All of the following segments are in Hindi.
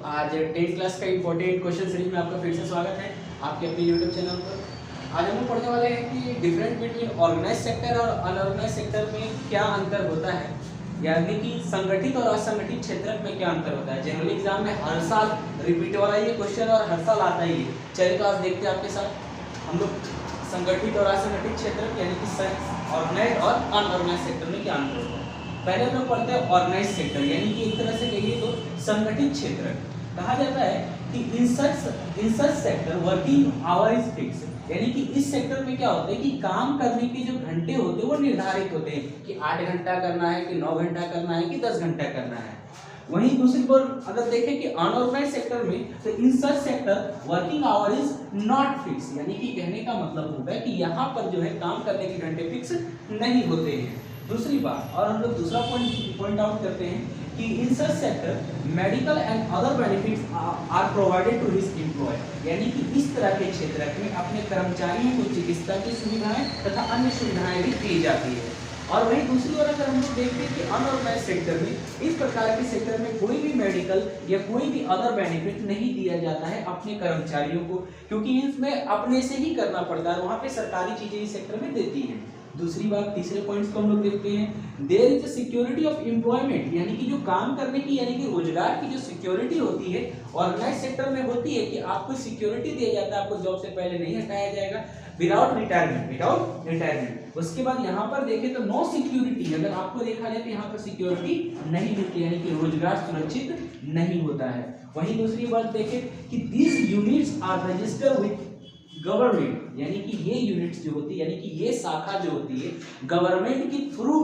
आज 10th क्लास का इंपॉर्टेंट क्वेश्चन सीरीज में आपका फिर से स्वागत है आपके अपने यूट्यूब चैनल पर। आज हम लोग पढ़ने वाले हैं कि डिफरेंस बिटवीन ऑर्गेनाइज सेक्टर और अनऑर्गेनाइज सेक्टर में क्या अंतर होता है, यानी कि संगठित और असंगठित क्षेत्र में क्या अंतर होता है। जनरल एग्जाम में हर साल रिपीट वाला ये क्वेश्चन और हर साल आता ही है। चलिए तो आज देखते हैं आपके साथ हम लोग संगठित और असंगठित क्षेत्र यानी कि ऑर्गेनाइज और अनऑर्गेनाइज सेक्टर में क्या अंतर होता है। पहले हम लोग पढ़ते हैं ऑर्गेनाइज सेक्टर, यानी कि एक तरह से कहिए तो संगठित क्षेत्र। कहा जाता है कि in such sector working hour is fix, यानी कि इस सेक्टर में क्या होता है कि काम करने के जो घंटे होते हैं वो निर्धारित होते हैं कि 8 घंटा करना है कि 9 घंटा करना है कि 10 घंटा करना है। वहीं दूसरी ओर अगर देखें कि अनऑर्गेनाइज सेक्टर में, तो in such sector working hour is not fix, यानी कि कहने का मतलब होता है कि यहाँ पर जो है काम करने के घंटे फिक्स नहीं होते हैं। दूसरी बात, और हम लोग दूसरा पॉइंट आउट करते हैं कि in such sector medical and other benefits are provided to his employ, यानी कि इस तरह के क्षेत्र में अपने कर्मचारियों को चिकित्सा की सुविधाएं तथा अन्य सुविधाएं भी दी जाती है। और वहीं दूसरी ओर अगर हम लोग देखते हैं कि अनऑर्गेनाइज सेक्टर में, इस प्रकार के सेक्टर में कोई भी मेडिकल या कोई भी अदर बेनिफिट नहीं दिया जाता है अपने कर्मचारियों को, क्योंकि इसमें अपने से ही करना पड़ता है। वहां पे सरकारी चीजें इस सेक्टर में देती हैं। दूसरी बात, तीसरे पॉइंट्स को हम लोग देखते हैं। There is a security of employment, यानी कि जो काम करने की यानी कि रोजगार की जो सिक्योरिटी होती है ऑर्गेनाइज सेक्टर में होती है कि आपको सिक्योरिटी दिया जाता है, आपको जॉब से पहले नहीं हटाया जाएगा विदाउट रिटायरमेंट। उसके बाद यहाँ पर देखें तो नो सिक्योरिटी, अगर आपको देखा जाए तो यहाँ पर सिक्योरिटी नहीं मिलती, यानी कि रोजगार सुरक्षित नहीं होता है। वहीं दूसरी बात देखें कि these units are registered with government, यानी कि ये यूनिट्स जो होती है, यानी कि ये शाखा जो होती है गवर्नमेंट के थ्रू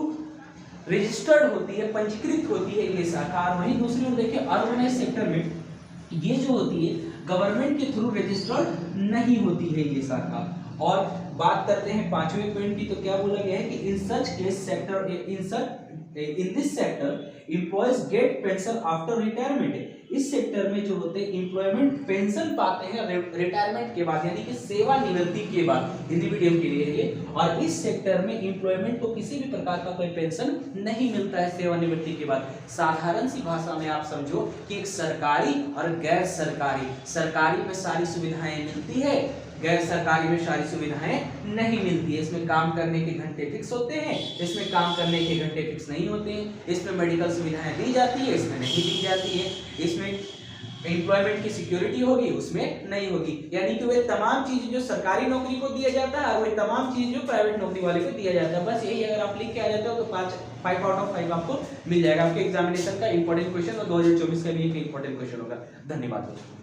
रजिस्टर्ड होती है, पंजीकृत होती है ये शाखा। वहीं दूसरी ओर देखिए ऑर्गेनाइज सेक्टर में ये जो होती है गवर्नमेंट के थ्रू रजिस्टर्ड नहीं होती है ये शाखा। और बात करते हैं पांचवें पॉइंट की, तो क्या बोला गया है कि in such case sector in this sector employees get pension after retirement. इस सेक्टर में जो होते हैं एम्प्लॉयमेंट पेंशन पाते हैं रिटायरमेंट के बाद, यानी कि सेवानिवृत्ति के बाद। हिंदी मीडियम के लिए ये, और इस सेक्टर में एम्प्लॉयमेंट को किसी भी प्रकार का कोई पेंशन नहीं मिलता है सेवानिवृत्ति के बाद। साधारण सी भाषा में आप समझो कि एक सरकारी और गैर सरकारी में सारी सुविधाएं मिलती है, गैर सरकारी में सारी सुविधाएं नहीं मिलती है। इसमें काम करने के घंटे फिक्स होते हैं, इसमें काम करने के घंटे फिक्स नहीं होते हैं। इसमें मेडिकल सुविधाएं दी जाती है, इसमें नहीं दी जाती है। इसमें एम्प्लॉयमेंट की सिक्योरिटी होगी, उसमें नहीं होगी। यानी कि वे तमाम चीजें जो सरकारी नौकरी को दिया जाता है और वे तमाम चीजें जो प्राइवेट नौकरी वाले को दिया जाता है। बस यही अगर आप लिख के आ जाते हो तो 5 आउट ऑफ 5 आपको मिल जाएगा। आपके एग्जामिनेशन का इंपॉर्टेंट क्वेश्चन और 2024 का भी एक इंपॉर्टेंट क्वेश्चन होगा। धन्यवाद दोस्तों।